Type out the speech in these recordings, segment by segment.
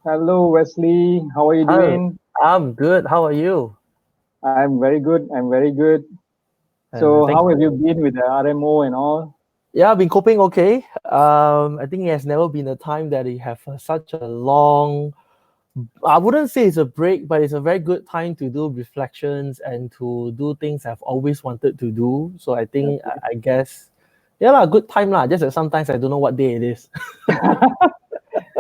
Hello, Wesley. How are you Hi, doing? I'm good. How are you? I'm very good. I'm very good. And So, thanks how have you for been with the RMO and all? yeah, I've been coping okay. I think it has never been a time that you have such a long. I wouldn't say it's a break, but it's a very good time to do reflections and to do things I've always wanted to do. So I think Okay. I guess yeah lah, good time lah. Just that sometimes I don't know what day it is.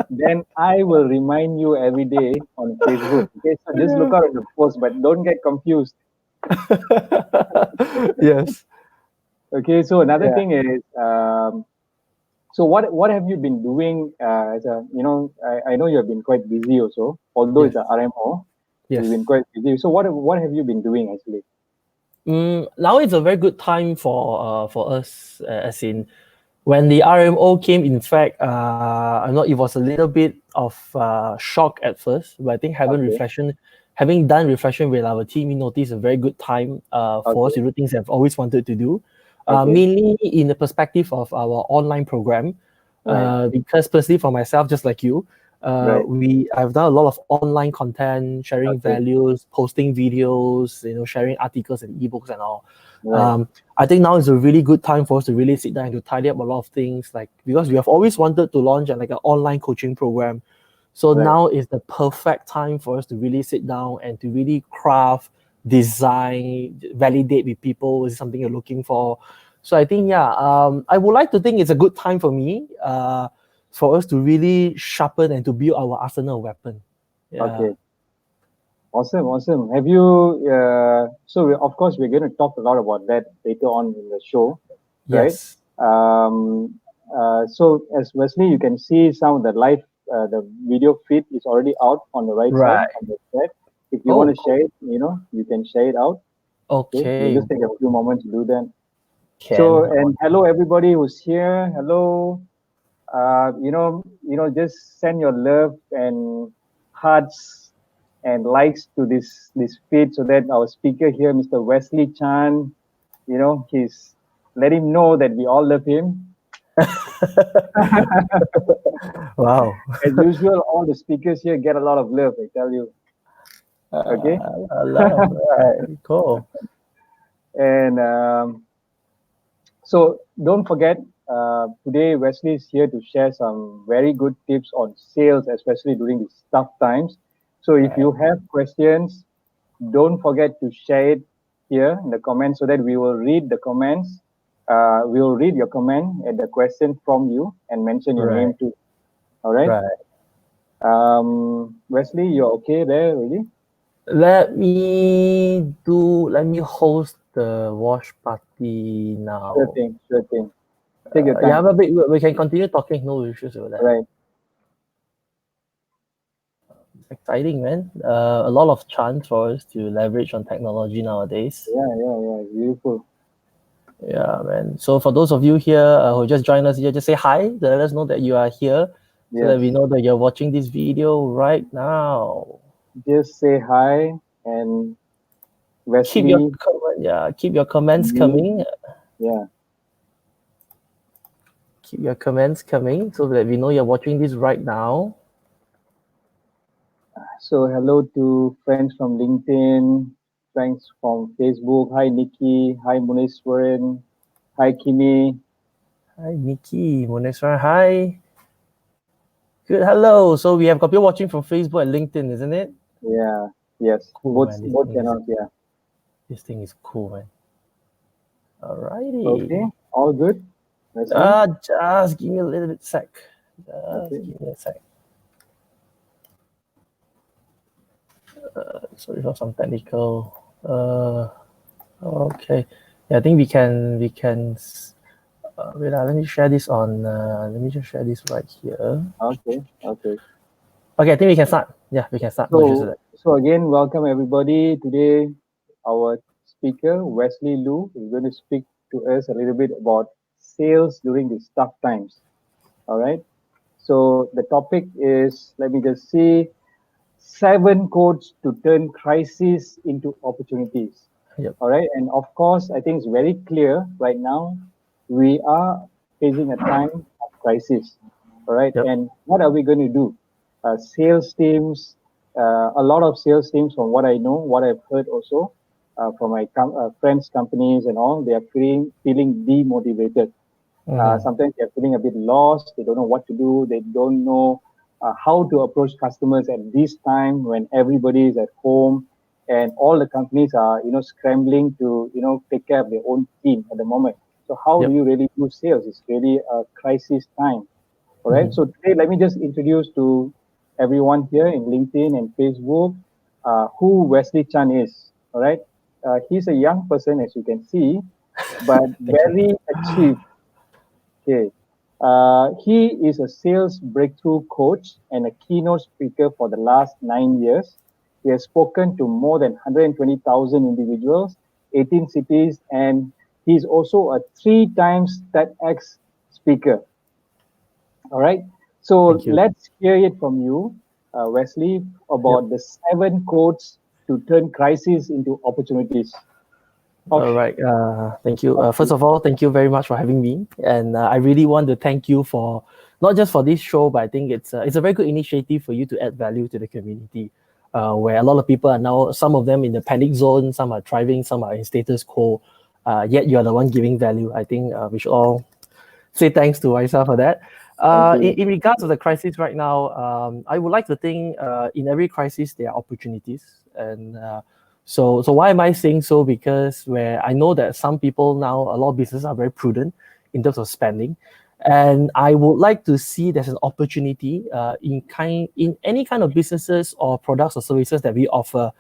Then I will remind you every day on Facebook. Okay, so just look out at the post, but don't get confused. Yes. Okay, so another Yeah. thing is, so what have you been doing as a, I know you have been quite busy also, although it's Yes. a RMO, you've Yes. been quite busy. So what have you been doing actually? Now it's a very good time for us, as in when the RMO came. In fact, I know it was a little bit of shock at first, but I think Okay, having done reflection with our team, we noticed a very good time for us okay, to do things I've always wanted to do, okay, mainly in the perspective of our online program. right, Because personally, for myself, just like you, right, I've done a lot of online content, sharing okay, values, posting videos, sharing articles and ebooks and all. right, Um, I think now is a really good time for us to really sit down and to tidy up a lot of things, like because we have always wanted to launch like an online coaching program. So right. now is the perfect time for us to really sit down and to really craft, design, validate with people is something you're looking for. So I think yeah, I would like to think it's a good time for me, for us to really sharpen and to build our arsenal weapon. Yeah. Okay, awesome, awesome. Have you? Of course, we're going to talk a lot about that later on in the show, right? Yes. So as Wesley, you can see some of the live, the video feed is already out on the right side Right. on the chat. If you want Oh, to share it, you can share it out. Okay, we'll okay. just take a few moments to do that. So, Can. and hello everybody who's here. Hello. Just send your love and hearts and likes to this feed so that our speaker here, Mr. Wesley Chan, he's let him know that we all love him. Wow. As usual, all the speakers here get a lot of love, I tell you. Okay, I love. Right. Cool. and so don't forget, today Wesley is here to share some very good tips on sales, especially during these tough times. So if Right. you have questions, don't forget to share it here in the comments so that we will read the comments. We will read your comment and the question from you and mention your Right. name too. All right. Right. Wesley, you're okay there, really? Let me host the wash party Sure now. thing, sure thing. Take your Yeah, time. but we can continue talking. No issues with that. Right. Exciting, man. A lot of chance for us to leverage on technology nowadays. Yeah, yeah, yeah. Beautiful. Yeah, man. So for those of you here who just joined us here, just say hi. Let us know that you are here, so that we Yes. know that you're watching this video right now. Just say hi and Wesley, Keep your comments me. coming. Yeah. Keep your comments coming so that we know you're watching this right now. So hello to friends from LinkedIn, friends from Facebook. Hi Nikki. Hi Muneswaran. Hi Kimi. Hi, Nikki, Moneswar. Hi. Good. Hello. So we have got people watching from Facebook and LinkedIn, isn't it? Yeah. Yes. Cool, Both man. both channels. Yeah. This thing is cool, man. Alrighty. Okay. All good. Wesley. Just give me a little bit sec. Just Okay. give me a sec. Sorry for some technical. Okay. Yeah, I think wait, let me share this on. Let me just share this right here. Okay. Okay. Okay, I think we can start. Yeah, we can start. No issues with So again, welcome everybody. Today, our speaker Wesley Lu is going to speak to us a little bit about sales during these tough times. All right. So the topic is, let me just see, 7 codes to turn crisis into opportunities. that. Yep. All right. And of course, I think it's very clear right now we are facing a time of crisis. All right. Yep. And what are we going to do? sales teams, a lot of sales teams, from what I know, what I've heard also from my friends' companies and all, they are feeling demotivated. Mhm. Sometimes they're feeling a bit lost. They don't know what to do. They don't know how to approach customers at this time when everybody is at home and all the companies are, scrambling to, take care of their own team at the moment. So how do Yep. you really do sales? It's really a crisis time. All right. Mhm. So today, let me just introduce to everyone here in LinkedIn and Facebook who Wesley Chan is. All right. He's a young person, as you can see, but Thank you. very achieved. Okay. He is a sales breakthrough coach and a keynote speaker for the last 9 years. He has spoken to more than 120,000 individuals, 18 cities, and he's also a three times TEDx speaker. All right. So Thank you. let's hear it from you, Wesley, Yep. about the 7 codes to turn crises into opportunities. Off, All right. Thank you. off First you. of all, thank you very much for having me, and I really want to thank you for not just for this show, but I think it's a very good initiative for you to add value to the community, where a lot of people are now, some of them in the panic zone, some are thriving, some are in status quo. Yet you are the one giving value. I think we should all say thanks to Isa for that. Thank In you. regards to the crisis right now, I would like to think in every crisis there are opportunities, and so why am I saying so? Because where I know that some people now, a lot of businesses are very prudent in terms of spending, and I would like to see there's an opportunity in any kind of businesses or products or services that we offer.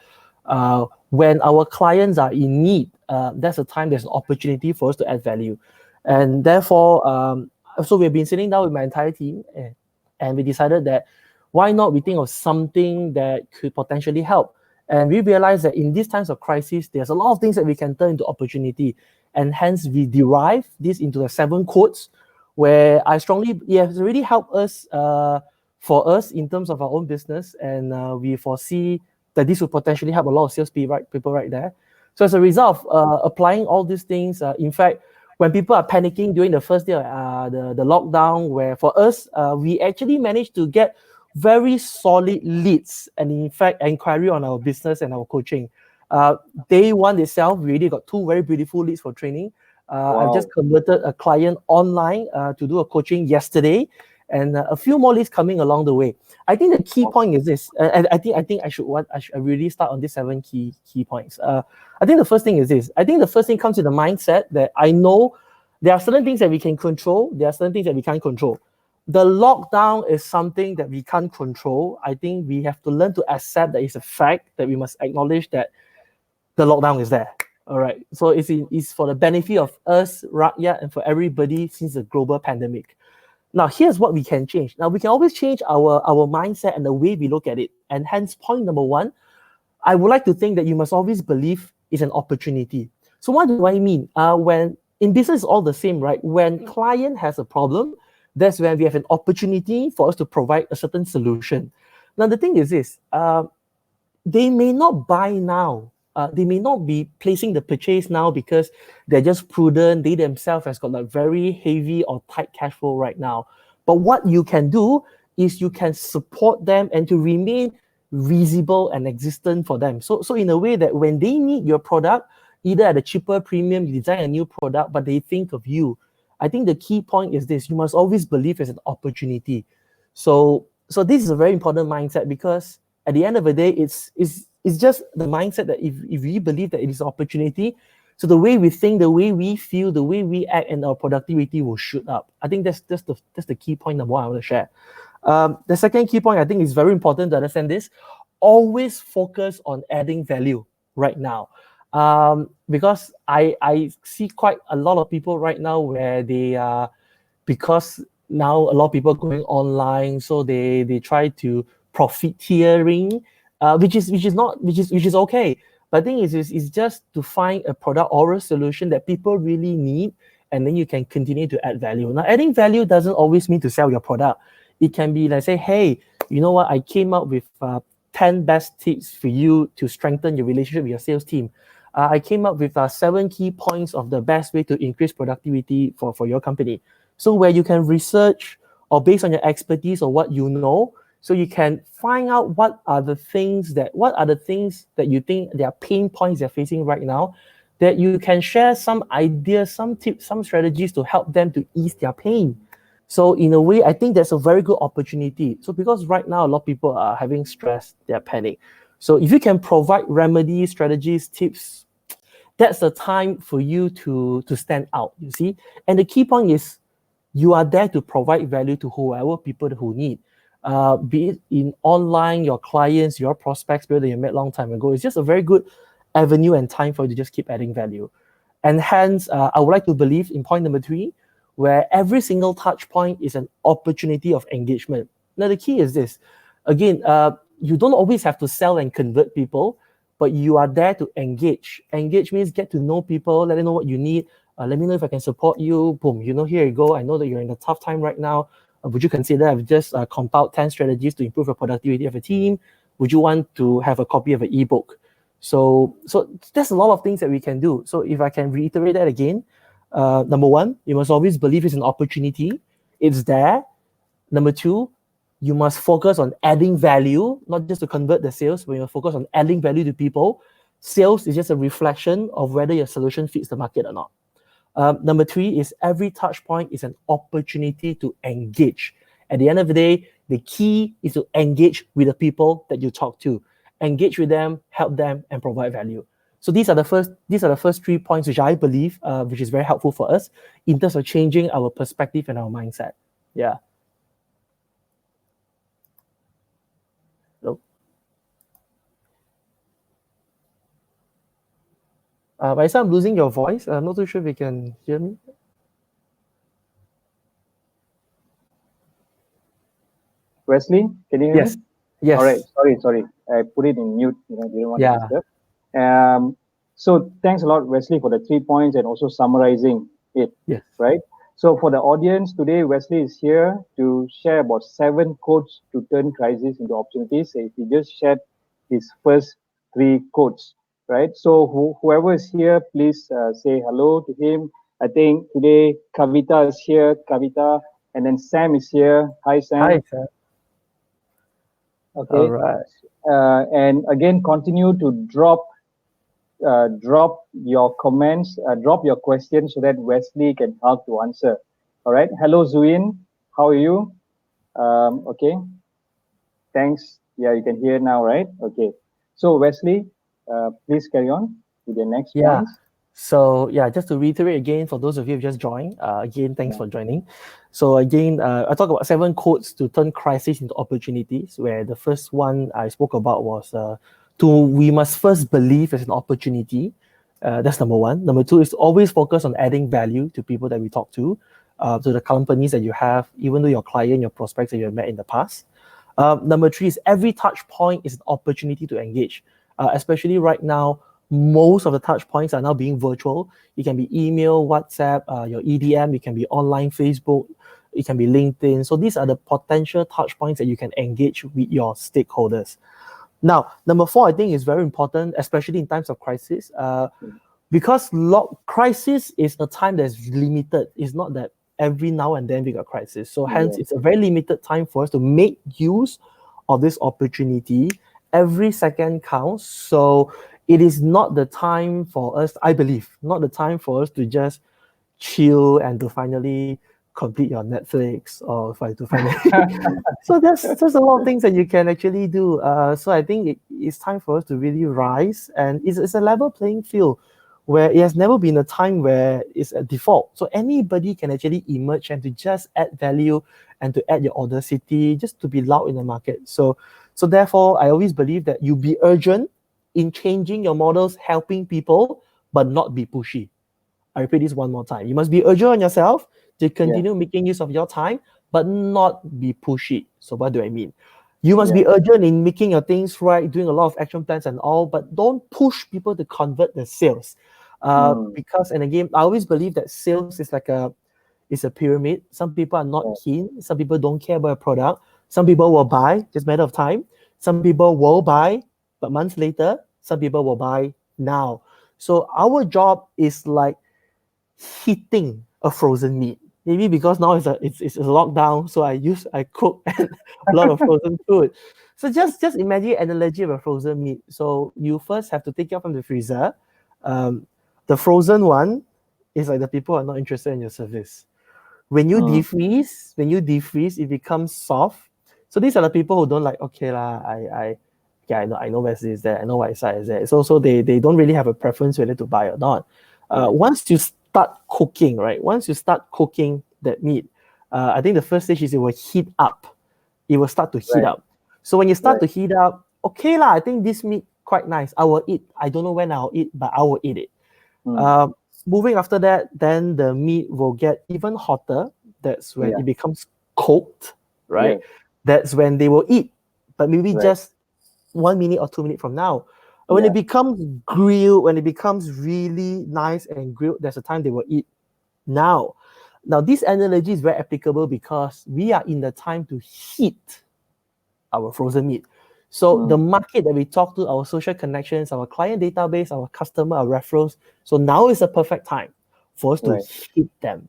When our clients are in need, that's a time there's an opportunity for us to add value. And therefore, so we've been sitting down with my entire team and we decided that why not we think of something that could potentially help. And we realized that in these times of crisis, there's a lot of things that we can turn into opportunity. And hence we derive this into the 7 codes where I strongly, it has really helped us for us in terms of our own business. And we foresee that this will potentially help a lot of people right there. So as a result of applying all these things, in fact, when people are panicking during the first day of the lockdown, where for us, we actually managed to get very solid leads and in fact inquiry on our business and our coaching. Uh, Day one itself, we already got 2 very beautiful leads for training. I've just Wow. converted a client online to do a coaching yesterday, and a few more leads coming along the way. I think the key point Awesome. is this. I think I should really start on these 7 key points. I think the first thing is this. I think the first thing comes with the mindset that I know there are certain things that we can control. There are certain things that we can't control. The lockdown is something that we can't control. I think we have to learn to accept that it's a fact that we must acknowledge that the lockdown is there. All right. So it's for the benefit of us, right? Yeah, and for everybody since the global pandemic. Now, here's what we can change. Now, we can always change our mindset and the way we look at it. And hence, point number one, I would like to think that you must always believe is an opportunity. So what do I mean? When in business, it's all the same, right? When client has a problem, that's when we have an opportunity for us to provide a certain solution. Now, the thing is this, they may not buy now. They may not be placing the purchase now because they're just prudent. They themselves has got a very heavy or tight cash flow right now. But what you can do is you can support them and to remain visible and existent for them. So in a way that when they need your product, either at a cheaper premium, you design a new product, but they think of you. I think the key point is this: you must always believe as an opportunity. So this is a very important mindset because at the end of the day, it's just the mindset that if we believe that it is an opportunity, so the way we think, the way we feel, the way we act, and our productivity will shoot up. I think that's the key point number one I want to share. The second key point I think is very important to understand this. Always focus on adding value right now. Because I see quite a lot of people right now where they are because now a lot of people are going online, so they try to profiteering, which is okay. But the thing is just to find a product or a solution that people really need, and then you can continue to add value. Now, adding value doesn't always mean to sell your product. It can be like say, hey, you know what? I came up with 10 best tips for you to strengthen your relationship with your sales team. I came up with 7 key points of the best way to increase productivity for your company. So where you can research or based on your expertise or what you know, So you can find out what are the things that you think they are pain points they're facing right now, that you can share some ideas, some tips, some strategies to help them to ease their pain. So in a way, I think that's a very good opportunity. So because right now a lot of people are having stress, they're panic. So if you can provide remedies, strategies, tips, that's the time for you to stand out. You see, and the key point is you are there to provide value to whoever people who need. Be it in online, your clients, your prospects, people that you met long time ago. It's just a very good avenue and time for you to just keep adding value. And hence, I would like to believe in point number three, where every single touch point is an opportunity of engagement. Now, the key is this again, you don't always have to sell and convert people, but you are there to engage. Engage means get to know people, let them know what you need. Let me know if I can support you. Boom, here you go. I know that you're in a tough time right now. Would you consider I've just compiled 10 strategies to improve your productivity of a team? Would you want to have a copy of an ebook? So there's a lot of things that we can do. So if I can reiterate that again, number one, you must always believe it's an opportunity. It's there. Number two, you must focus on adding value, not just to convert the sales, but you must focus on adding value to people. Sales is just a reflection of whether your solution fits the market or not. Number three is every touch point is an opportunity to engage. At the end of the day, the key is to engage with the people that you talk to. Engage with them, help them, and provide value. So these are the first 3 points which I believe which is very helpful for us in terms of changing our perspective and our mindset. Yeah. So, Raisa, I'm losing your voice. I'm not too sure if you can hear me. Wesley, can you hear me? Yes. All right. Yes. Sorry. I put it in mute. Didn't want to Yeah. disturb. So thanks a lot, Wesley, for the 3 points and also summarizing it. Yes. Right. So for the audience today, Wesley is here to share about 7 codes to turn crisis into opportunities. So if he just shared his first 3 codes, right? So whoever is here, please say hello to him. I think today Kavita is here. Kavita, and then Sam is here. Hi, Hi, Sam. sir. All Okay. right. And again, continue to drop your comments, drop your questions so that Wesley can help to answer. All right. Hello, Zuin. How are you? Okay. Thanks. Yeah, you can hear now, right? Okay. So, Wesley, please carry on with the next Yeah. points. So yeah, just to reiterate again, for those of you who just joined, again, thanks Yeah. for joining. So again, I talked about 7 codes to turn crisis into opportunities. Where the first one I spoke about was we must first believe as an opportunity. That's number one. Number two is to always focus on adding value to people that we talk to the companies that you have, even though your client, your prospects that you have met in the past. Number three is every touch point is an opportunity to engage, especially right now. Most of the touch points are now being virtual. It can be email, WhatsApp, your EDM, it can be online Facebook, it can be LinkedIn. So these are the potential touch points that you can engage with your stakeholders. Now, number four, I think is very important, especially in times of crisis, because crisis is a time that's limited. It's not that every now and then we got crisis. So hence, Yes. it's a very limited time for us to make use of this opportunity. Every second counts. So it is not the time for us, I believe, not the time for us to just chill and to finally complete your Netflix or to finally. So there's just a lot of things that you can actually do. So I think it's time for us to really rise, and it's a level playing field where it has never been a time where it's a default. So anybody can actually emerge and to just add value and to add your audacity, just to be loud in the market. So therefore, I always believe that you be urgent in changing your models, helping people, but not be pushy. I repeat this one more time. You must be urgent on yourself to Yeah. continue making use of your time, but not be pushy. So what do I mean? You must Yeah. be urgent in making your things right, doing a lot of action plans and all, but don't push people to convert the sales. Mm, Because and again, I always believe that sales is like a pyramid. Some people are not yeah. keen. Some people don't care about a product. Some people will buy, just matter of time. Some people will buy, but months later, some people will buy now. So our job is like heating a frozen meat. maybe because now it's a lockdown, so I cook a lot of frozen food. So just imagine an analogy of a frozen meat. So you first have to take it out from the freezer. Um, the frozen one is like the people are not interested in your service. Mm, When you defreeze, it becomes soft. So these are the people who don't like, okay lah, yeah, I know Wesley is there, I know what side is there. So they don't really have a preference whether to buy or not. right, Once you start cooking, right? Once you start cooking that meat, I think the first stage is it will heat up. It will start to heat right, up. So when you start right. to heat up, okay lah, I think this meat quite nice. I will eat. I don't know when I'll eat, but I will eat it. Mm, Uh, Moving after that, then the meat will get even hotter. That's when yeah, it becomes cooked, right? yes, That's when they will eat, but maybe right, just 1 minute or 2 minutes from now. And when it yeah, becomes grilled, when it becomes really nice and grilled, there's a time they will eat now. Now, this analogy is very applicable because we are in the time to heat our frozen meat. So the mm, market that we talk to, our social connections, our client database, our customer, our referrals. So now is the perfect time for us to right, hit them.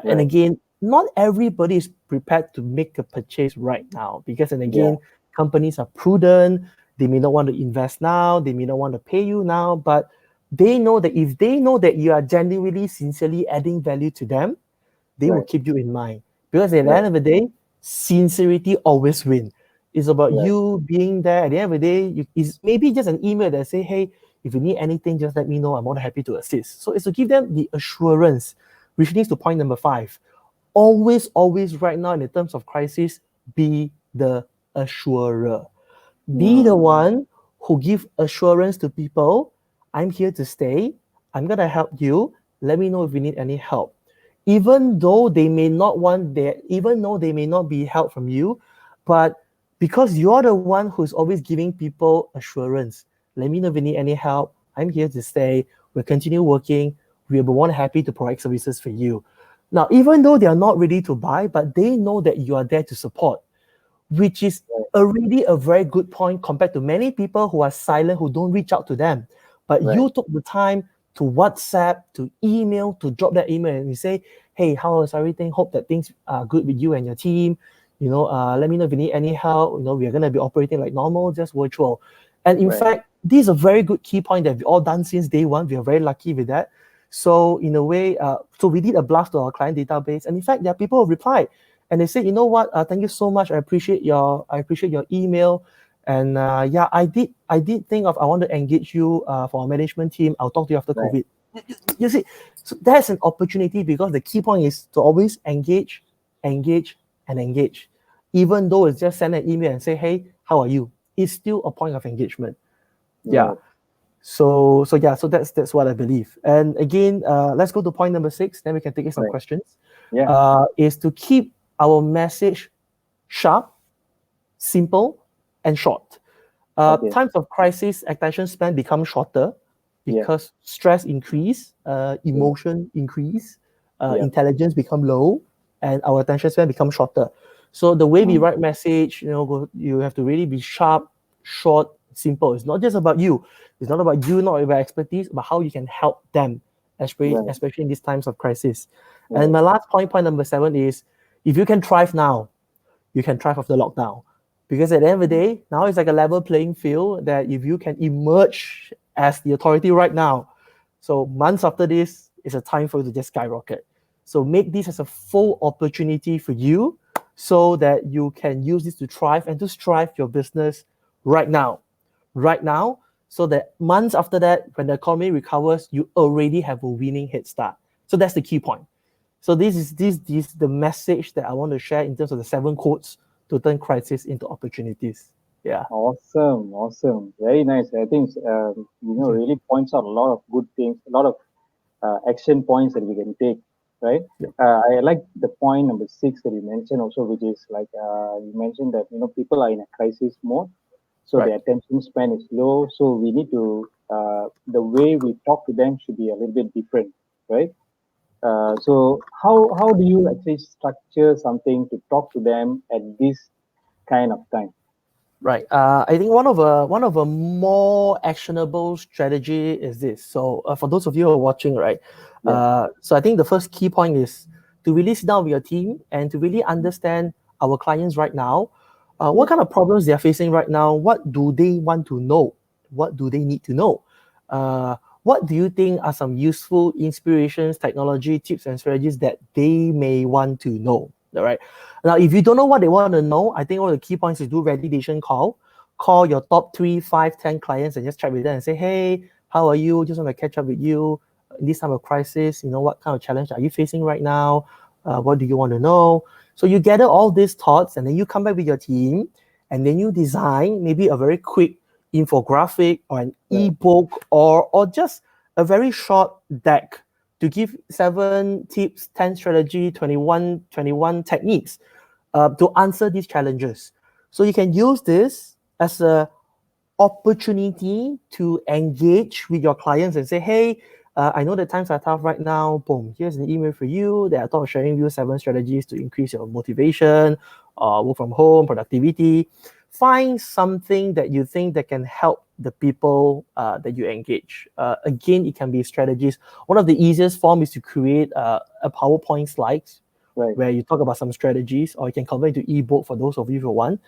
And right, again, not everybody is prepared to make a purchase right now because, and yeah, again, companies are prudent. They may not want to invest now. They may not want to pay you now, but they know that if they know that you are genuinely, sincerely adding value to them, they will right, keep you in mind. Because at the right, end of the day, sincerity always wins. It's about right, you being there. At the end of the day, it's maybe just an email that say, hey, if you need anything, just let me know. I'm more than happy to assist. So it's to give them the assurance, which leads to point number 5. Always, right now, in the terms of crisis, be the assurer. Be the mm, one who give assurance to people. I'm here to stay. I'm gonna help you. Let me know if you need any help. Even though they may not be help from you, but because you're the one who's always giving people assurance. Let me know if you need any help. I'm here to stay. We'll continue working. We'll be more than happy to provide services for you. Now, even though they are not ready to buy, but they know that you are there to support, which is right, already a very good point compared to many people who are silent, who don't reach out to them. But right, you took the time to WhatsApp, to email, to drop that email and you say, hey, how is everything? Hope that things are good with you and your team. Let me know if you need any help. We're going to be operating like normal, just virtual. And in right, fact, this is a very good key point that we've all done since day one. We are very lucky with that. So in a way, so we did a blast to our client database. And in fact, there are people who replied and they said, you know what? Thank you so much. I appreciate your email. And yeah, I did think of I want to engage you for our management team. I'll talk to you after right, COVID. You see, so that's an opportunity because the key point is to always engage, engage, and engage. Even though it's just send an email and say, hey, how are you? It's still a point of engagement. Yeah. right, So that's what I believe. And again, let's go to point number 6. Then we can take in some right, questions. yeah, Is to keep our message sharp, simple, and short. okay, Times of crisis, attention span become shorter yeah, because stress increase, yeah, emotion increase, yeah, intelligence become low, and our attention span become shorter. So the way we mm, write message, you have to really be sharp, short, simple. It's not just about you. It's not about you, not about expertise, but how you can help them, right, especially in these times of crisis. And right, my last point number 7 is if you can thrive now, you can thrive after lockdown. Because at the end of the mm, day, now it's like a level playing field that if you can emerge as the authority right now, so months after this, it's a time for you to just skyrocket. So make this as a full opportunity for you so that you can use this to thrive and to strive your business right now. Right now, so that months after that, when the economy recovers, you already have a winning head start. So that's the key point. So this the message that I want to share in terms of the 7 quotes to turn crisis into opportunities. Yeah. awesome, awesome, very nice. I think Thank you. really points out a lot of good things, a lot of action points that we can take, right? Yeah. I like the point number 6 that you mentioned also, which is like you mentioned that people are in a crisis mode, so Right. their attention span is low. So we need to the way we talk to them should be a little bit different, right? So how do you actually structure something to talk to them at this kind of time? Right. I think one of a more actionable strategy is this. So for those of you who are watching, right? Yeah, So I think the first key point is to really sit down with your team and to really understand our clients right now, what Yes. kind of problems they are facing right now, what do they want to know, what do they need to know, what do you think are some useful inspirations, technology, tips, and strategies that they may want to know? All right. Now, if you don't know what they want to know, I think one of the key points is do validation call. Call your top 3, 5, 10 clients and just chat with them and say, hey, how are you? Just want to catch up with you in this time of crisis. You know, what kind of challenge are you facing right now? What do you want to know? So you gather all these thoughts and then you come back with your team and then you design maybe a very quick infographic or an Right. ebook or just a very short deck to give 7 tips, 10 strategy, 21 techniques to answer these challenges. So you can use this as a opportunity to engage with your clients and say, hey, I know that times are tough right now. Boom, here's an email for you that I thought of sharing you 7 strategies to increase your motivation, work from home, productivity. Find something that you think that can help the people that you engage. Again, it can be strategies. One of the easiest form is to create a PowerPoint slides Right. where you talk about some strategies, or you can convert it to ebook for those of you who want.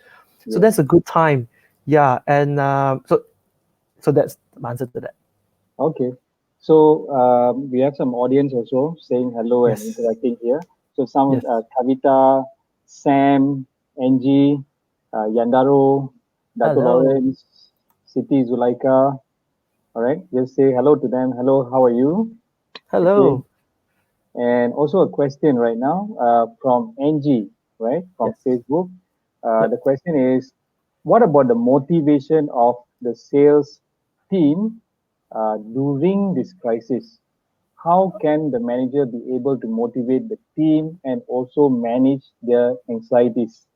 So Yes. that's a good time. Yeah, and so that's my answer to that. Okay. So we have some audience also saying hello and Yes, interacting here. So some yes. Kavita, Sam, Angie, Yandaro, Dato Hello, Lawrence, Siti Zulaika. All right. Just say hello to them. Hello, how are you? Okay. hello. And also a question right now from Angie, right, from Yes. Facebook. The Yep. question is, what about the motivation of the sales team during this crisis? How can the manager be able to motivate the team and also manage their anxieties?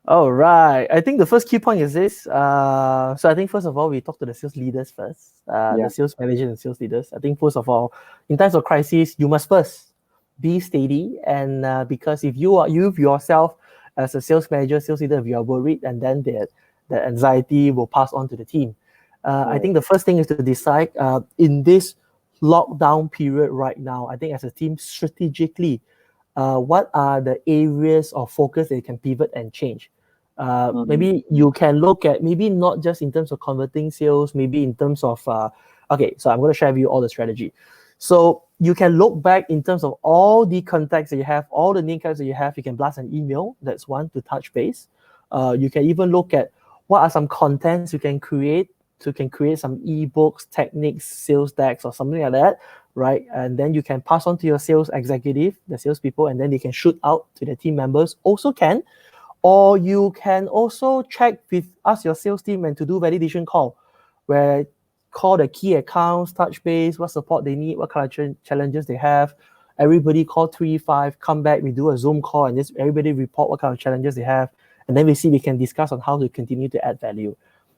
All right. I think the first key point is this. So I think first of all, we talk to the sales leaders first, the Yeah. sales managers and sales leaders. I think first of all, in times of crisis, you must first be steady, and because if you yourself as a sales manager, sales leader, if you are worried, and then the anxiety will pass on to the team. I Right. think the first thing is to decide in this lockdown period right now. I think as a team, strategically, what are the areas of focus that you can pivot and change? Mm-hmm. Maybe you can look at maybe not just in terms of converting sales, maybe in terms of okay. So I'm going to share with you all the strategy. So you can look back in terms of all the contacts that you have, all the name cards that you have. You can blast an email. That's one to touch base. You can even look at what are some contents you can create. So you can create some ebooks, techniques, sales decks, or something like that, right? And then you can pass on to your sales executive, the salespeople, and then they can shoot out to the team members. Also can, or you can also check with us, your sales team, and to do validation call, where call the key accounts, touch base, what support they need, what kind of challenges they have. Everybody call 3, 5, come back. We do a Zoom call, and just everybody report what kind of challenges they have, and then we see we can discuss on how to continue to add value.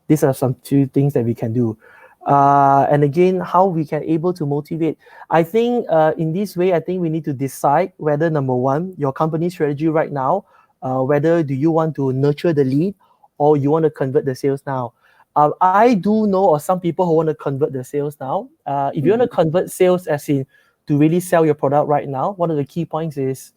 These are some 2 things that we can do. And again, how we can able to motivate. I think in this way, I think we need to decide whether number one, your company strategy right now, whether do you want to nurture the lead or you want to convert the sales now. I do know of some people who want to convert the sales now. If you want to Mm-hmm. convert sales as in to really sell your product right now, one of the key points is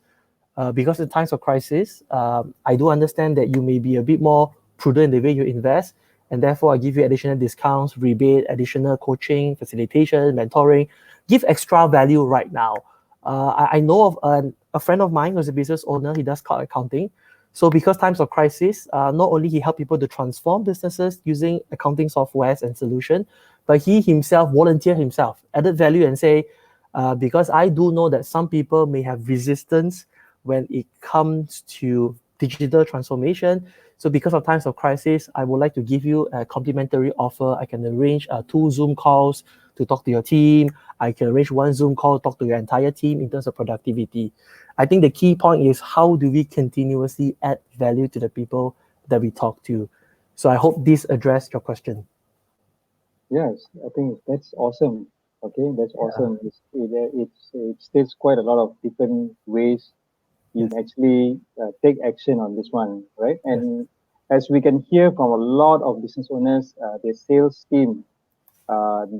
because in times of crisis, I do understand that you may be a bit more prudent in the way you invest, and therefore I give you additional discounts, rebate, additional coaching, facilitation, mentoring, give extra value right now. I know of a friend of mine who's a business owner. He does cloud accounting. So because times of crisis, not only he helped people to transform businesses using accounting softwares and solution, but he himself volunteered himself, added value and say, because I do know that some people may have resistance when it comes to digital transformation. So because of times of crisis, I would like to give you a complimentary offer. I can arrange 2 Zoom calls to talk to your team. I can arrange 1 Zoom call to talk to your entire team in terms of productivity. I think the key point is how do we continuously add value to the people that we talk to. So I hope this addressed your question. Yes, I think that's awesome. Okay, that's Yeah. awesome. It states quite a lot of different ways you Yes. can actually take action on this one, right? Yes. And as we can hear from a lot of business owners, their sales team,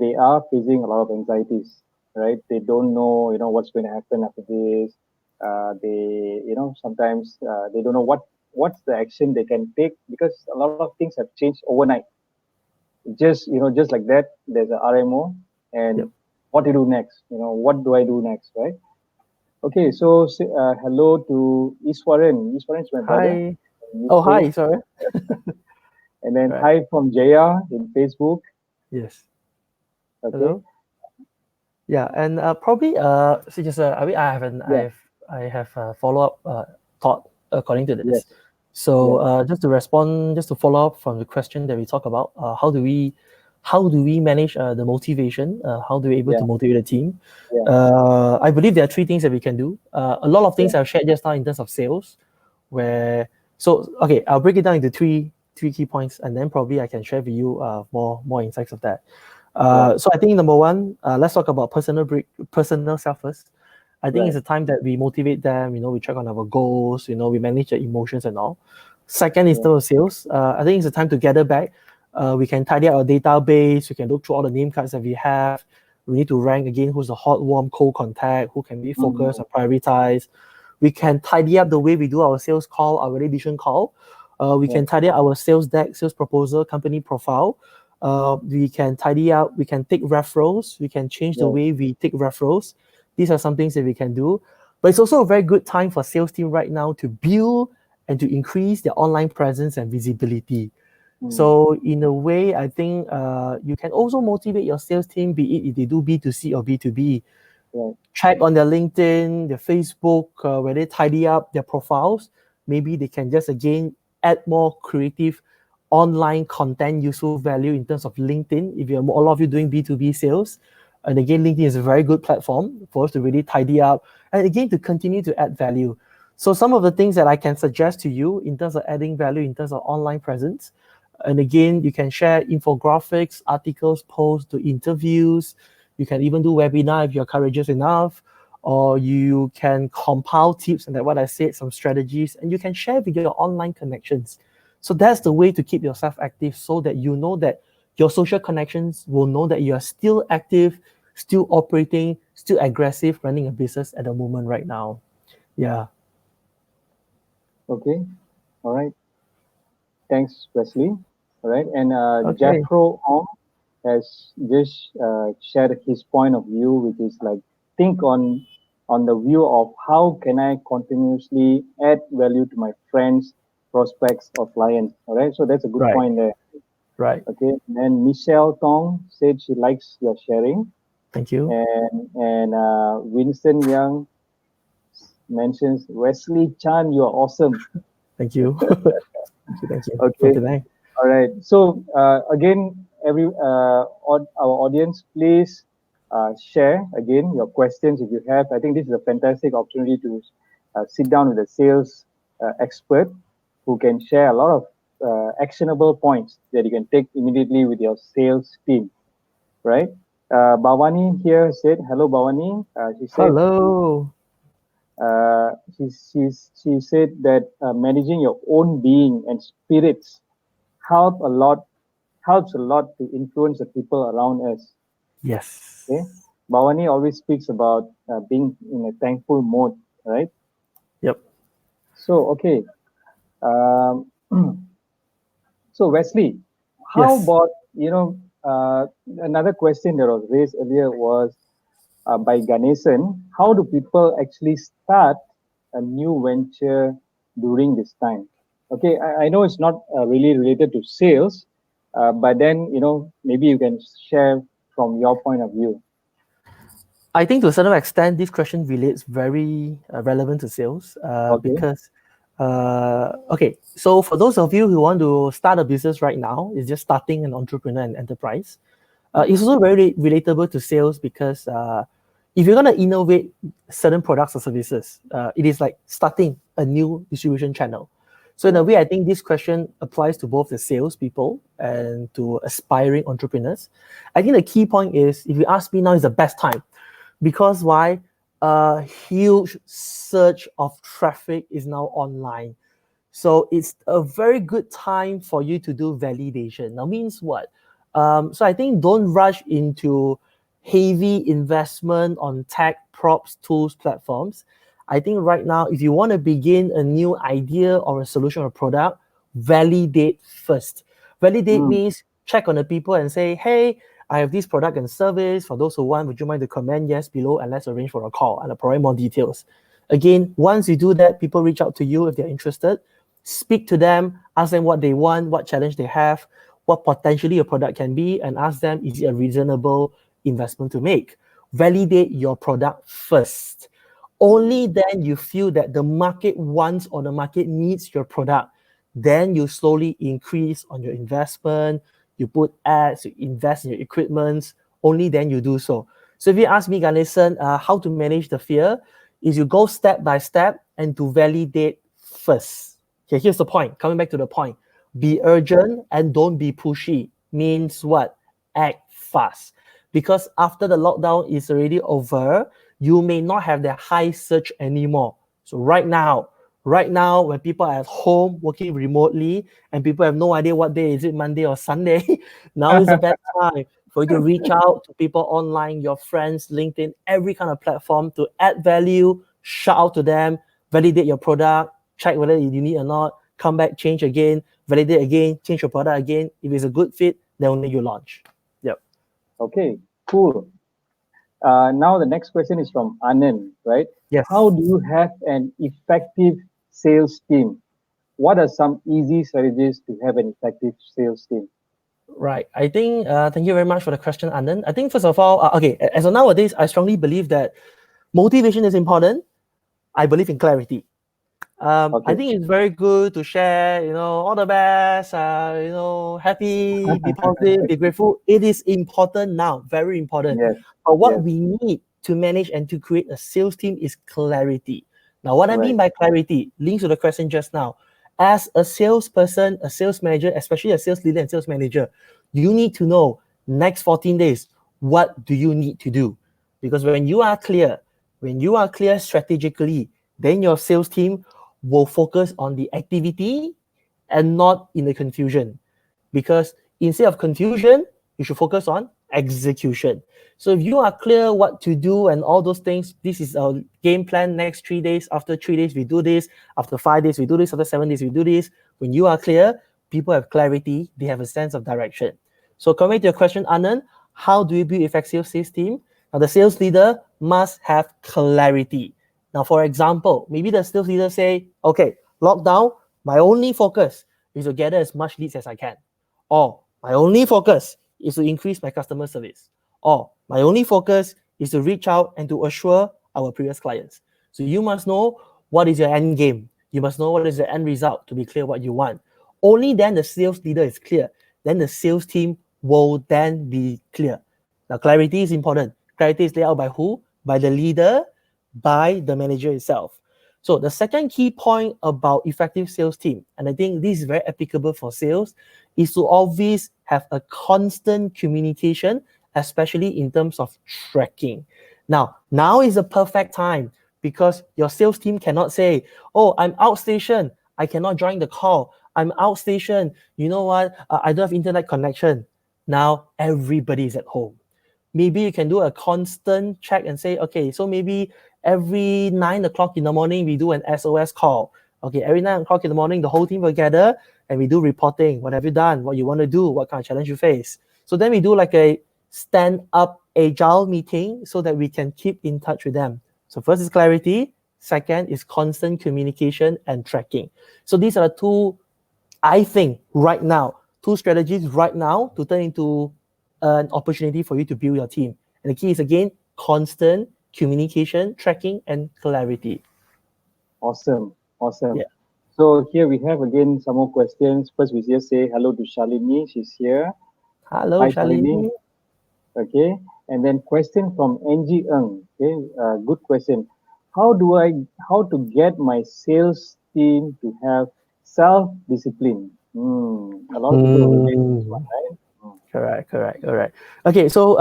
they are facing a lot of anxieties, right? They don't know, what's going to happen after this. They, sometimes they don't know what's the action they can take because a lot of things have changed overnight. Just like that, there's a RMO, Yep. and what to do next? What do I do next, right? Okay, so hello to Iswaran. Iswaran is my brother Hi. in Oh, UK, hi. Sorry. and then Right. hi from Jaya in Facebook. Yes. Okay, Hello. Yeah, and probably so just I mean yeah, I have a follow up thought according to this. yes, So yeah, just to respond, just to follow up from the question that we talk about, how do we manage the motivation? How do we able yeah, to motivate the team? yeah, I believe there are three things that we can do. A lot of yeah, things I've shared just now in terms of sales, where so okay, I'll break it down into three key points, and then probably I can share with you more insights of that. right, So I think number one, let's talk about personal self first. I think it's right, a time that we motivate them. We check on our goals. We manage their emotions and all. Second is yeah, the sales. I think it's a time to gather back. We can tidy up our database. We can look through all the name cards that we have. We need to rank again who's the hot, warm, cold contact, who can we focus mm, and prioritize. We can tidy up the way we do our sales call, our edition call. We yeah, can tidy up our sales deck, sales proposal, company profile. We can tidy up, we can take referrals, we can change the right, way we take referrals. These are some things that we can do. But it's also a very good time for sales team right now to build and to increase their online presence and visibility. mm, So in a way, I think you can also motivate your sales team, be it if they do B2C or B2B. right, Check on their LinkedIn, their Facebook, where they tidy up their profiles. Maybe they can just again add more creative online content, useful value in terms of LinkedIn. If you're a lot of you doing B2B sales, and again, LinkedIn is a very good platform for us to really tidy up and again to continue to add value. So some of the things that I can suggest to you in terms of adding value in terms of online presence, and again, you can share infographics, articles, posts to interviews. You can even do webinar if you're courageous enough, or you can compile tips and like what I said, some strategies, and you can share with your online connections. So that's the way to keep yourself active so that you know that your social connections will know that you are still active, still operating, still aggressive, running a business at the moment right now. Yeah. okay, all right. Thanks, Wesley. All right, and Okay. Jeffro Ong has just shared his point of view, which is like think on the view of how can I continuously add value to my friends, prospects, or clients. All right, so that's a good Right. point there. Right. Okay, and then Michelle Tong said she likes your sharing, Thank you. and Winston Young mentions Wesley Chan, you are awesome. Thank you. Thank you. Thank you for Okay, today. all right. So again, our audience, please share again your questions if you have. I think this is a fantastic opportunity to sit down with a sales expert who can share a lot of actionable points that you can take immediately with your sales team. Right? Bhavani here said, "Hello, Bhavani." She said Hello. she said that managing your own being and spirits help a lot helps a lot to influence the people around us. Okay, Yes. Bhavani always speaks about being in a thankful mode, right? Yep. So okay, um, so Wesley, how Yes. about another question that was raised earlier was by Ganesan. How do people actually start a new venture during this time? Okay, I know it's not really related to sales, but then maybe you can share from your point of view. I think to a certain extent, this question relates very relevant to sales Okay. because, okay, so for those of you who want to start a business right now, it's just starting an entrepreneur and enterprise. It's also very relatable to sales because if you're going to innovate certain products or services, it is like starting a new distribution channel. So in a Yeah. way, I think this question applies to both the salespeople and to aspiring entrepreneurs. I think the key point is, if you ask me now, is the best time because why? A huge surge of traffic is now online. So it's a very good time for you to do validation. Now means what? So I think don't rush into heavy investment on tech props, tools, platforms. I think right now, if you want to begin a new idea or a solution or product, validate first. Validate Mm. means check on the people and say, hey, I have this product and service. For those who want, would you mind to comment yes below and let's arrange for a call and I'll provide more details. Again, once you do that, people reach out to you if they're interested. Speak to them, ask them what they want, what challenge they have, what potentially a product can be, and ask them, is it a reasonable investment to make? Validate your product first. Only then you feel that the market wants or the market needs your product. Then you slowly increase on your investment, you put ads, you invest in your equipment, only then you do so. So if you ask me, Ganesan, how to manage the fear, is you go step by step and to validate first. Okay, here's the point. Coming back to the point. Be urgent and don't be pushy. Means what? Act fast. Because after the lockdown is already over, you may not have that high surge anymore. So right now, when people are at home working remotely and people have no idea what day is it, Monday or Sunday, now is the best time for you to reach out to people online, your friends, LinkedIn, every kind of platform to add value, shout out to them, validate your product, check whether you need or not, come back, change again, validate again, change your product again. If it's a good fit, then only you launch. Yep. Okay, cool. Now the next question is from Anand, right? How Yes. do you have an effective sales team? What are some easy strategies to have an effective sales team? Right. I think, thank you very much for the question, Anand. I think, first of all, okay, as of nowadays, I strongly believe that motivation is important. I believe in clarity. I Okay. think it's very good to share, all the best, happy, be positive, be grateful. It is important now, very important. Yes, But what yes, we need to manage and to create a sales team is clarity. Now, what I mean right. by clarity links to the question just now. As a salesperson, a sales manager, especially a sales leader and sales manager, you need to know next 14 days, what do you need to do? Because when you are clear strategically, then your sales team will focus on the activity and not in the confusion. Because instead of confusion, you should focus on execution. So if you are clear what to do and all those things, this is our game plan next 3 days. After 3 days, we do this. After 5 days, we do this. After 7 days, we do this. When you are clear, people have clarity, they have a sense of direction. So coming to your question, Anand, how do you build effective sales team? Now, the sales leader must have clarity. Now, for example, maybe the sales leader say, okay, lockdown, my only focus is to gather as much leads as I can. Or my only focus is to increase my customer service. Or my only focus is to reach out and to assure our previous clients. So you must know what is your end game. You must know what is the end result to be clear what you want. Only then the sales leader is clear. Then the sales team will then be clear. Now, clarity is important. Clarity is laid out by who? By the leader, by the manager itself. So the second key point about effective sales team, and I think this is very applicable for sales, is to always have a constant communication, especially in terms of tracking. Now is the perfect time because your sales team cannot say, oh, I'm outstation, I cannot join the call. I'm outstation, you know what? I don't have internet connection. Now everybody is at home. Maybe you can do a constant check and say, okay, so maybe every 9 o'clock in the morning, we do an SOS call. Okay, every 9 o'clock in the morning, the whole team will gather and we do reporting. What have you done? What you want to do? What kind of challenge you face? So then we do like a stand up agile meeting so that we can keep in touch with them. So first is clarity. Second is constant communication and tracking. So these are the two, I think, right now, two strategies right now to turn into an opportunity for you to build your team. And the key is again, constant communication, tracking, and clarity. Awesome, awesome. Yeah. So here we have again some more questions. First, we just say hello to Shalini. She's here. Hello, Hi, Shalini. Shalini. Okay. And then question from NG Ng. Okay. Good question. How to get my sales team to have self-discipline? A lot of people relate to this one, Hmm. right? Hmm. Correct. Okay, so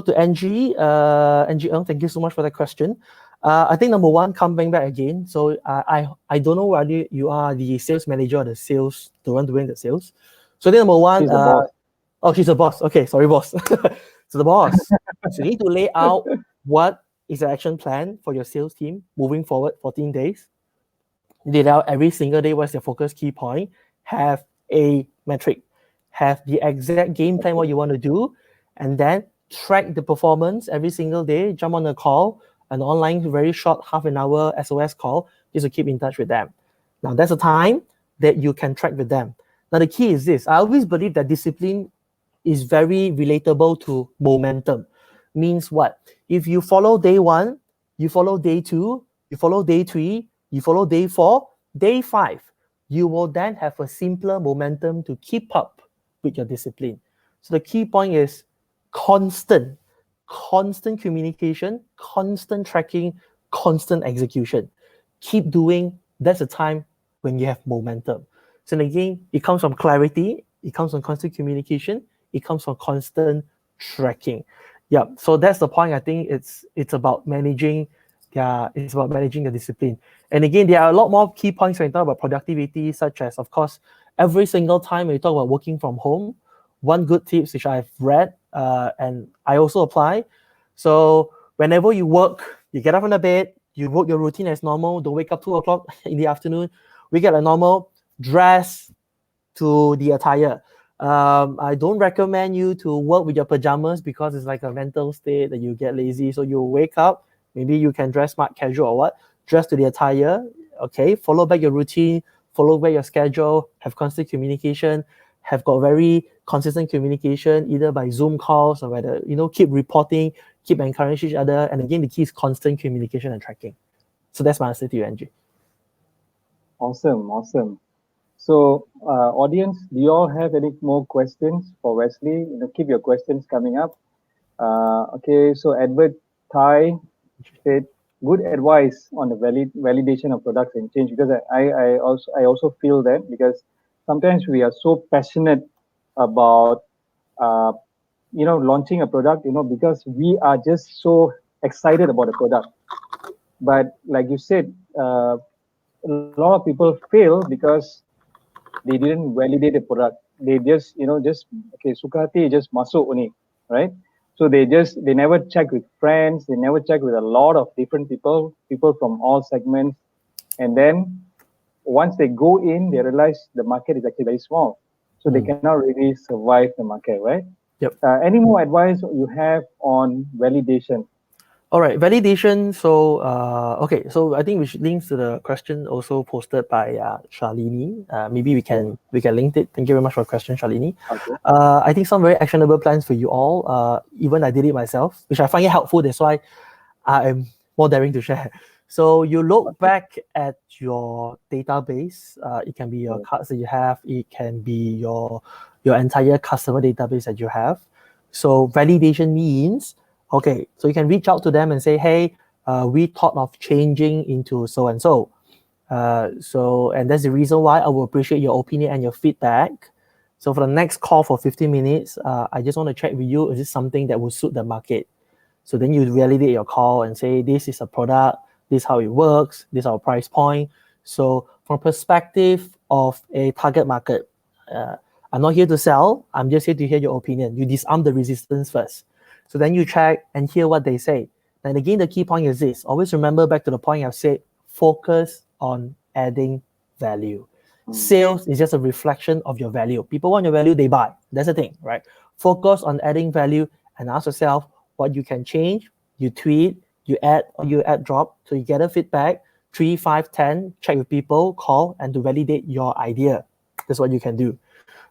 to Angie, Angie Ng, thank you so much for that question. I think number one, coming back again. So I don't know whether you are the sales manager or the one doing the sales. So I think number one, She's the boss. oh, she's a boss. Okay, sorry, boss. So the boss. So you need to lay out what is an action plan for your sales team moving forward 14 days. Lay out every single day what's your focus key point, have a metric, have the exact game plan what you want to do, and then track the performance every single day. Jump on a call, an online very short half an hour SOS call, just to keep in touch with them. Now that's a time that you can track with them. Now the key is this: I always believe that discipline is very relatable to momentum. Means what? If you follow day one, you follow day two, you follow day three, you follow day four, day five, you will then have a simpler momentum to keep up with your discipline. So the key point is constant, constant communication, constant tracking, constant execution. Keep doing. That's the time when you have momentum. So again, it comes from clarity, it comes from constant communication, it comes from constant tracking. Yeah, so that's the point. I think it's about managing. Yeah, it's about managing the discipline. And again, there are a lot more key points when you talk about productivity, such as, of course, every single time when you talk about working from home, one good tips which I've read and I also apply. So whenever you work, you get up from the bed, you work your routine as normal. Don't wake up 2 o'clock in the afternoon. We get a normal dress to the attire. I don't recommend you to work with your pajamas because it's like a mental state that you get lazy. So you wake up, maybe you can dress smart casual or what, dress to the attire. Okay, follow back your routine, follow back your schedule, have constant communication, have got very consistent communication either by Zoom calls or whether keep reporting, keep encouraging each other. And again, the key is constant communication and tracking. So that's my answer to you, Angie. Awesome, awesome. So, audience, do you all have any more questions for Wesley? Keep your questions coming up. Okay, so Edward Thai said, "Good advice on the validation of products and change." Because I also feel that, because sometimes we are so passionate about uh, launching a product, because we are just so excited about the product. But like you said, a lot of people fail because they didn't validate the product. They just, just okay, suka hati just masuk only, right? So they never check with friends, they never check with a lot of different people from all segments, and then once they go in, they realize the market is actually very small, so they Mm. cannot really survive the market, right? Yep. Any more advice you have on validation? All right, validation. So, okay, so I think which links to the question also posted by Shalini. Maybe we Yeah. can link it. Thank you very much for the question, Shalini. Okay. I think some very actionable plans for you all. Even I did it myself, which I find it helpful. That's why I am more daring to share. So you look Okay. back at your database. It can be your Yeah. cards that you have. It can be your entire customer database that you have. So validation means, okay, so you can reach out to them and say, hey, we thought of changing into so and so. And that's the reason why I will appreciate your opinion and your feedback. So for the next call for 15 minutes, I just want to check with you, is this something that will suit the market? So then you validate your call and say, this is a product, this is how it works, this is our price point. So from perspective of a target market, uh, I'm not here to sell, I'm just here to hear your opinion. You disarm the resistance first. So then you check and hear what they say. And again, the key point is this. Always remember back to the point I've said, focus on adding value. Mm. Sales is just a reflection of your value. People want your value, they buy. That's the thing, right? Focus on adding value and ask yourself what you can change. You tweet, you add, or you add drop. So you get a feedback, 3, 5, 10, check with people, call, and to validate your idea. That's what you can do.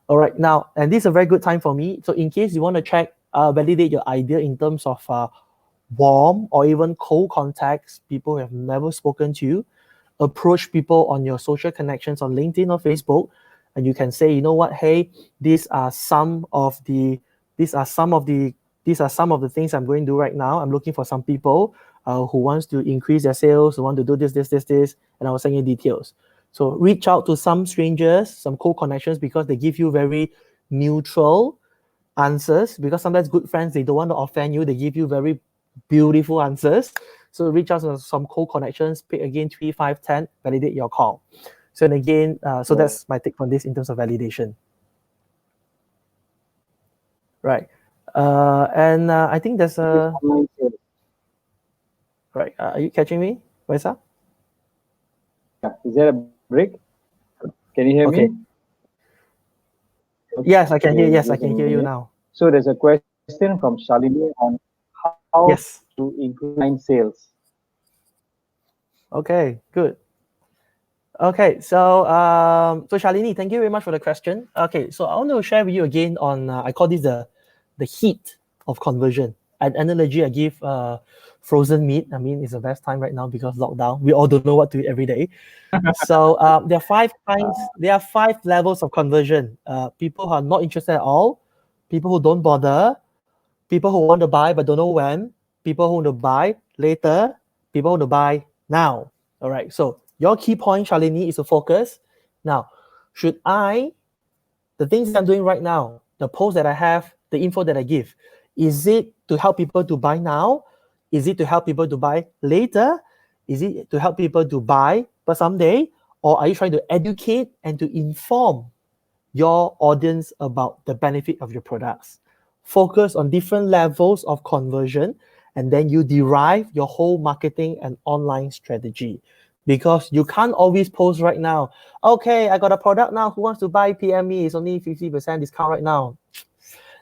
All right, now, and this is a very good time for me. So in case you want to check, validate your idea in terms of warm or even cold contacts, people who have never spoken to you, approach people on your social connections on LinkedIn or Facebook, and you can say, you know what, hey, these are some of the these are some of the these are some of the things I'm going to do right now. I'm looking for some people who wants to increase their sales, who want to do this, and I will send you details. So reach out to some strangers, some cold connections, because they give you very neutral answers, because sometimes good friends, they don't want to offend you, they give you very beautiful answers. So reach out to some cold connections, pick again 3, 5, 10, validate your call. So and again, so Yeah. that's my take on this in terms of validation, right? And I think there's a Online sales. Right? Are you catching me, Vaisa? Yeah. Is there a break? Can you hear me? Okay. Yes, I can hear. Okay, Yes, I just a can hear you minute. now. So there's a question from Shalini on how Yes. to increase online sales. Okay. Good. Okay, so Shalini, thank you very much for the question. Okay, so I want to share with you again on I call this the heat of conversion. An analogy I give frozen meat. I mean, it's the best time right now because lockdown. We all don't know what to eat every day. So there are five kinds. There are five levels of conversion. People who are not interested at all, people who don't bother, people who want to buy but don't know when, people who want to buy later, people who want to buy now. All right. So your key point, Shalini, is to focus. Now, should the things that I'm doing right now, the post that I have, the info that I give, is it to help people to buy now? Is it to help people to buy later? Is it to help people to buy but someday? Or are you trying to educate and to inform your audience about the benefit of your products? Focus on different levels of conversion, and then you derive your whole marketing and online strategy. Because you can't always post right now, okay, I got a product now, who wants to buy? PM me, it's only 50% discount right now.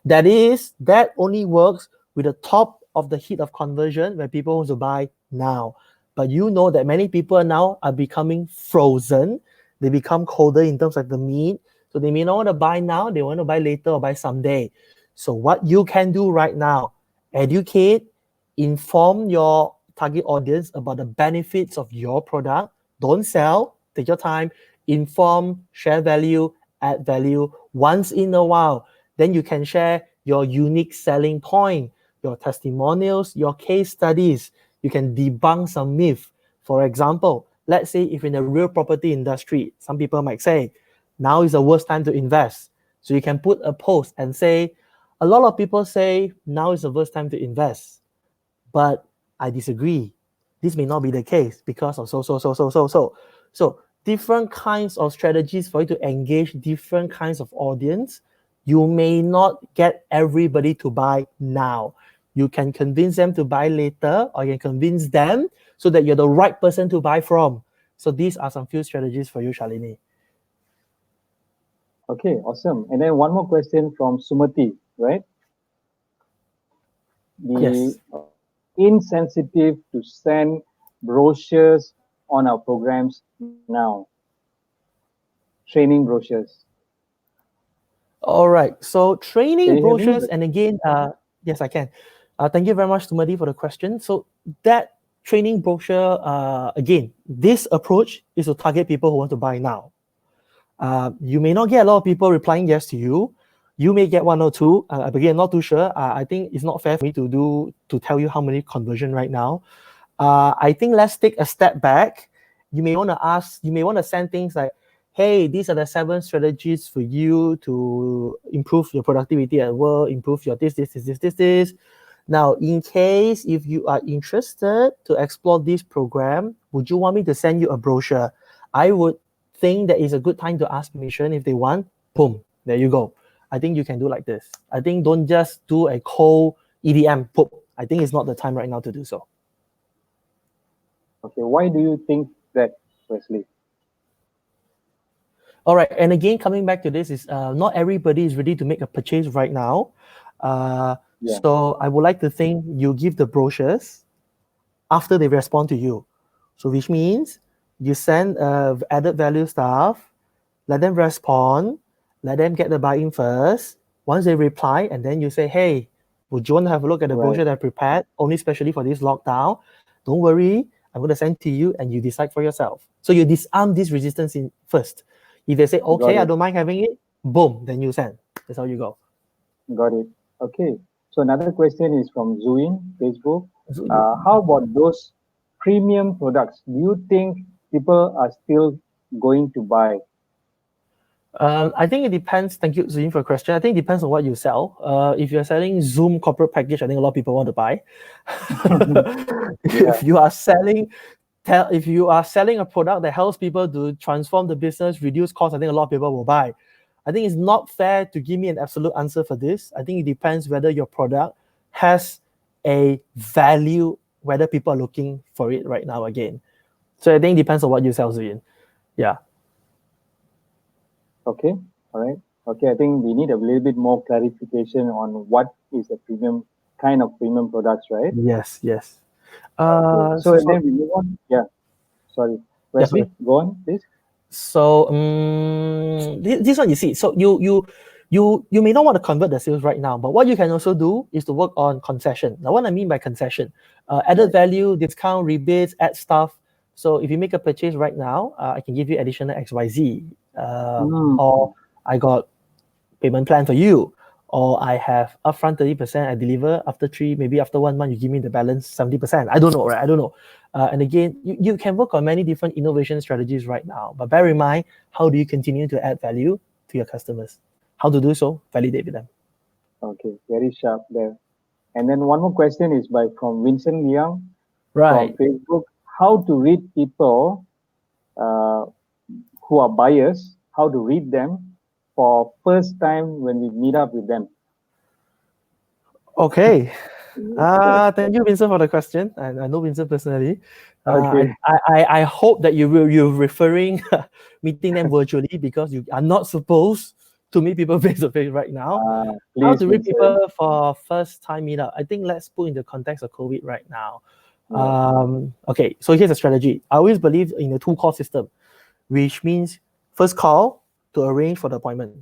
That only works with the top of the heat of conversion when people want to buy now. But you know that many people now are becoming frozen. They become colder in terms of the meat. So they may not want to buy now, they want to buy later or buy someday. So what you can do right now, educate, inform your target audience about the benefits of your product. Don't sell, take your time, inform, share value, add value once in a while. Then you can share your unique selling point, your testimonials, your case studies. You can debunk some myth. For example, let's say if in the real property industry, some people might say, now is the worst time to invest. So you can put a post and say, a lot of people say now is the worst time to invest, but I disagree. This may not be the case because of so. So different kinds of strategies for you to engage different kinds of audience. You may not get everybody to buy now. You can convince them to buy later, or you can convince them so that you're the right person to buy from. So these are some few strategies for you, Shalini. Okay, awesome. And then one more question from Sumati, right? The Yes. insensitive to send brochures on our programs now, training brochures. All right. So Can training you hear me? brochures, and again, yes, I can. Thank you very much, Sumadi, for the question. So that training brochure, again, this approach is to target people who want to buy now. You may not get a lot of people replying yes to you. You may get one or two. Again, I'm not too sure. I think it's not fair for me to tell you how many conversion right now. I think let's take a step back. You may want to ask, you may want to send things like, hey, these are the 7 strategies for you to improve your productivity at work, improve your this. Now, in case if you are interested to explore this program, would you want me to send you a brochure? I would think that is a good time to ask permission if they want. Boom, there you go. I think you can do like this. I think don't just do a cold EDM. Boom. I think it's not the time right now to do so. Okay, why do you think that, Wesley? All right, and again, coming back to this is not everybody is ready to make a purchase right now. Yeah, So I would like to think you give the brochures after they respond to you. So which means you send added value stuff, let them respond, let them get the buy-in first. Once they reply, and then you say, hey, would you want to have a look at the right. brochure that I prepared, only especially for this lockdown? Don't worry, I'm going to send to you and you decide for yourself. So you disarm this resistance in first. If they say, Got okay, I it. don't mind having it, boom, then you send. That's how you go. Got it. Okay. So another question is from Zuin, Facebook. So you, How about those premium products? Do you think people are still going to buy? I think it depends. Thank you, Zin, for the question. I think it depends on what you sell. If you're selling Zoom corporate package, I think a lot of people want to buy. Yeah, if you are selling if you are selling a product that helps people to transform the business, reduce costs, I think a lot of people will buy. I think it's not fair to give me an absolute answer for this. I think it depends whether your product has a value whether people are looking for it right now again. So I think it depends on what you sell, in. Yeah. Okay, all right. Okay, I think we need a little bit more clarification on what is a premium kind of premium products, right? Yes. Yes. Okay, so So, and so then we move on. Yeah, sorry, yeah. Wesley, go on, please. So this one you see. So you may not want to convert the sales right now, but what you can also do is to work on concession. Now, what I mean by concession, added Right. value, discount, rebates, add stuff. So if you make a purchase right now, I can give you additional XYZ, or Mm, I got payment plan for you, or I have upfront 30%, I deliver after three, maybe after 1 month, you give me the balance 70%. I don't know, right? I don't know. And again, you can work on many different innovation strategies right now, but bear in mind, how do you continue to add value to your customers? How to do so? Validate with them. okay, very sharp there. And then one more question is by from Vincent Liang from Right. Facebook. How to read people uh, who are buyers? How to read them for first time when we meet up with them? Okay. Thank you, Vincent, for the question. I know Vincent personally. Okay. I hope that you're referring meeting them virtually because you are not supposed to meet people face to face right now. How Please, to read Vincent. people for first time meetup? I think let's put in the context of COVID right now. Yeah. Okay, so here's a strategy. I always believe in the two call system, which means first call to arrange for the appointment.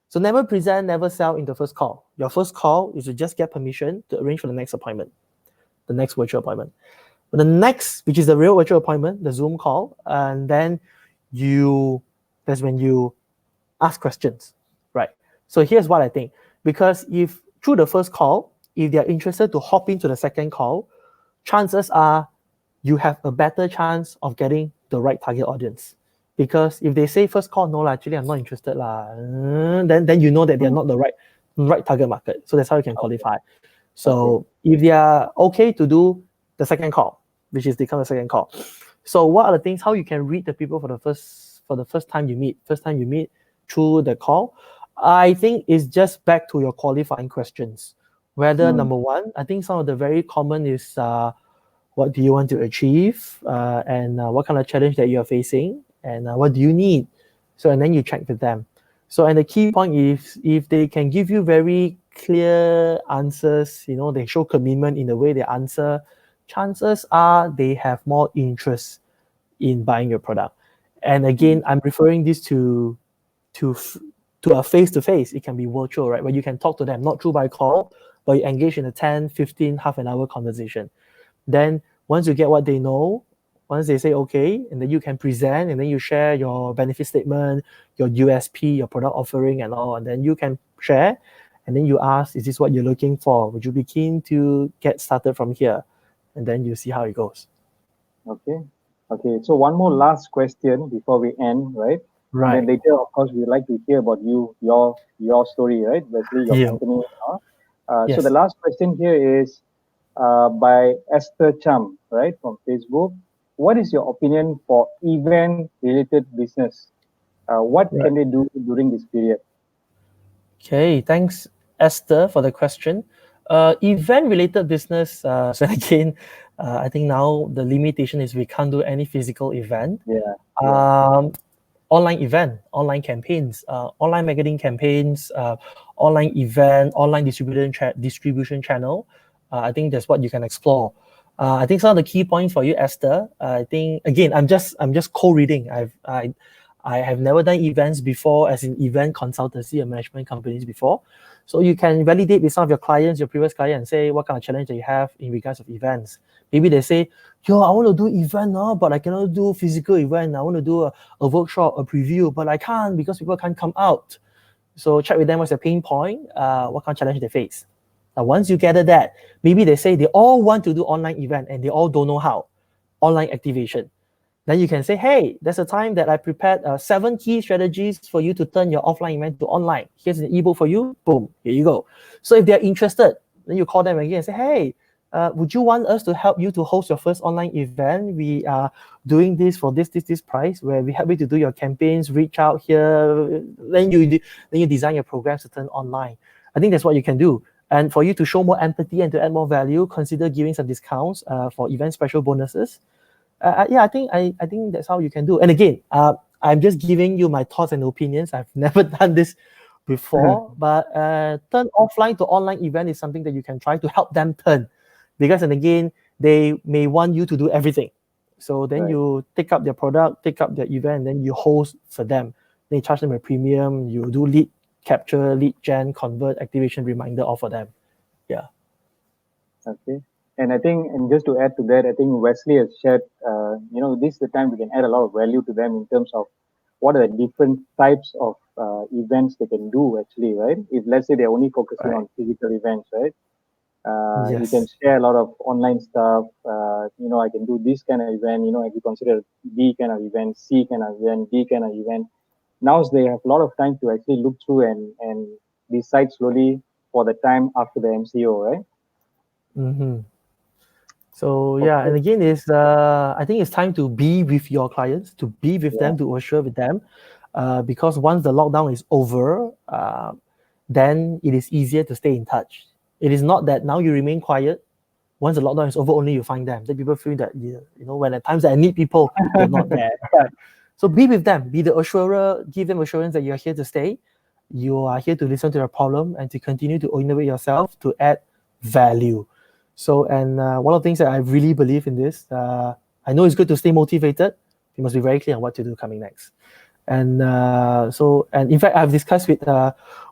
So never present, never sell in the first call. Your first call is to just get permission to arrange for the next appointment, the next virtual appointment. But the next, which is the real virtual appointment, the Zoom call, and then you that's when you ask questions, right? So here's what I think. Because if through the first call, if they're interested to hop into the second call, chances are you have a better chance of getting the right target audience. Because if they say first call, no, lah, actually I'm not interested, lah, then you know that they're Mm, not the right target market. So that's how you can okay. qualify. Okay. So if they are okay to do the second call, which is become a second call. So what are the things how you can read the people for the first time you meet through the call? I think it's just back to your qualifying questions. Whether Mm, number one, I think some of the very common is what do you want to achieve, and what kind of challenge that you are facing, and what do you need. So and then you check with them. So and the key point is if they can give you very clear answers, they show commitment in the way they answer, chances are they have more interest in buying your product. And mm, again, I'm referring this to to a face to face. It can be virtual, right? Where you can talk to them, not through by call, but you engage in a 10, 15, half an hour conversation. Then once you get what they know, once they say okay, and then you can present and then you share your benefit statement, your USP, your product offering and all, and then you can share. And then you ask, is this what you're looking for? Would you be keen to get started from here? And then you see how it goes. okay. Okay. So one more last question before we end, right? And then Right. later, of course, we'd like to hear about your story, right, Wesley, your Yeah. company. So the Yes. last question here is by Esther Cham, right, from Facebook. What is your opinion for event-related business? What Right. can they do during this period? Okay. Thanks, Esther, for the question. Event related business. So again, I think now the limitation is we can't do any physical event. Yeah, yeah. Um, Online event, online campaigns, online marketing campaigns, online event, online distribution channel. I think that's what you can explore. I think some of the key points for you, Esther. I think again, I'm just co-reading. I have never done events before as in event consultancy and management companies before. So you can validate with some of your clients, your previous client, and say what kind of challenge that you have in regards of events. Maybe they say, yo, I want to do event now, but I cannot do physical event. I want to do a workshop, a preview, but I can't because people can't come out. So check with them what's the pain point, what kind of challenge they face. Now, once you gather that, maybe they say they all want to do online event and they all don't know how. Online activation. Then you can say, hey, there's a time that I prepared 7 key strategies for you to turn your offline event to online. Here's an ebook for you. Boom, here you go. So if they're interested, then you call them again and say, hey, would you want us to help you to host your first online event? We are doing this for this price, where we help you to do your campaigns, reach out here. Then you design your programs to turn online. I think that's what you can do. And for you to show more empathy and to add more value, consider giving some discounts for event special bonuses. Yeah, I think that's how you can do. And again, I'm just giving you my thoughts and opinions. I've never done this before, but turn offline to online event is something that you can try to help them turn, because and again they may want you to do everything. So then Right. you take up their product, take up their event, and then you host for them. Then you charge them a premium. You do lead capture, lead gen, convert, activation, reminder, all for them. Yeah. Okay. And I think, and just to add to that, I think Wesley has shared, this is the time we can add a lot of value to them in terms of what are the different types of events they can do actually, right? If let's say they're only focusing Right. on physical events, right? You can Yes. share a lot of online stuff. I can do this kind of event. If you consider B kind of event, C kind of event, D kind of event. Now they have a lot of time to actually look through and decide slowly for the time after the MCO, right? Mm-hmm. So yeah, and Okay. again, is I think it's time to be with your clients, to be with Yeah. them, to assure with them, because once the lockdown is over, then it is easier to stay in touch. It is not that now you remain quiet. Once the lockdown is over, only you find them. Then people feel that when at times that I need people, you're not there. So be with them, be the assurer, give them assurance that you're here to stay. You are here to listen to their problem and to continue to innovate yourself to add value. So, and one of the things that I really believe in this, I know it's good to stay motivated. You must be very clear on what to do coming next. And and in fact, I've discussed with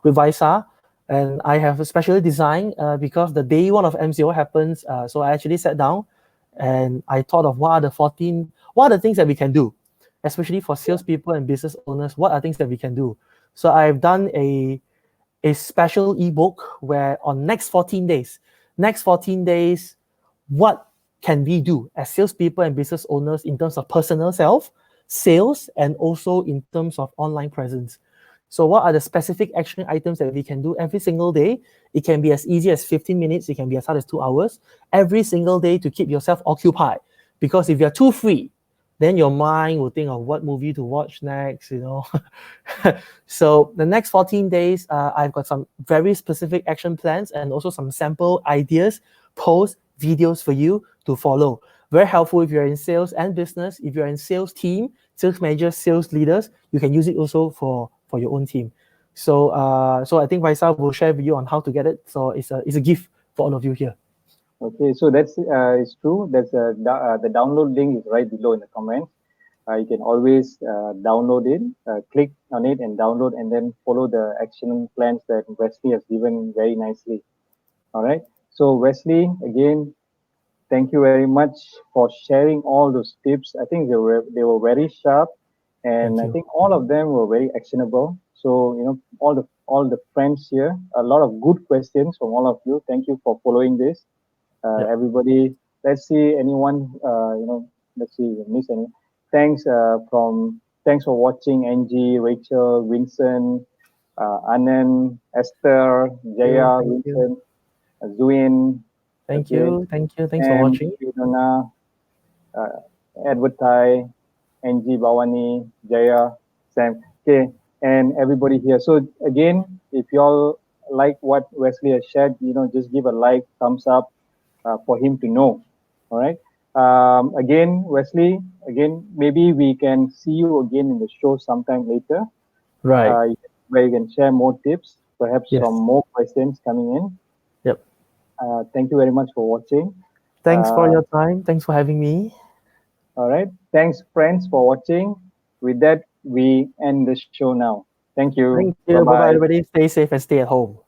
Vaisa, and I have a specially designed because the day one of MCO happens. So I actually sat down and I thought of what are the things that we can do, especially for salespeople and business owners. What are things that we can do? So I've done a special ebook where on next 14 days, what can we do as salespeople and business owners in terms of personal sales, and also in terms of online presence. So what are the specific action items that we can do every single day? It can be as easy as 15 minutes. It can be as hard as 2 hours every single day to keep yourself occupied. Because if you're too free, then your mind will think of what movie to watch next. So the next 14 days, I've got some very specific action plans and also some sample ideas, posts, videos for you to follow. Very helpful if you're in sales and business. If you're in sales team, sales managers, sales leaders, you can use it also for your own team. So I think Vaisa will share with you on how to get it. So it's a gift for all of you here. Okay. So that's it's true. The download link is right below in the comments. You can always download it, click on it and download, and then follow the action plans that Wesley has given very nicely. All right. So Wesley, again, thank you very much for sharing all those tips. I think they were very sharp, and Thank I you. think all of them were very actionable. So all the friends here, a lot of good questions from all of you. Thank you for following this, Yep. everybody. Let's see anyone. Let's see if we miss any. Thanks for watching, Angie, Rachel, Vincent, Anand, Esther, Jaya, Thank you. Vincent, Zuin. Thank Okay, you. Thank you. Thanks for and watching. Fiona, uh, Edward Tai, NG Bawani, Jaya, Sam. Okay, and everybody here. So again, if y'all like what Wesley has shared, just give a like, thumbs up for him to know. All right. Again, Wesley, again, maybe we can see you again in the show sometime later, Right. where you can share more tips, perhaps some Yes. more questions coming in. Yep. Thank you very much for watching. Thanks for Uh, your time. Thanks for having me. All right. Thanks, friends, for watching. With that, we end the show now. Thank you. Thank Bye you. Bye bye, bye. everybody. Stay safe and stay at home.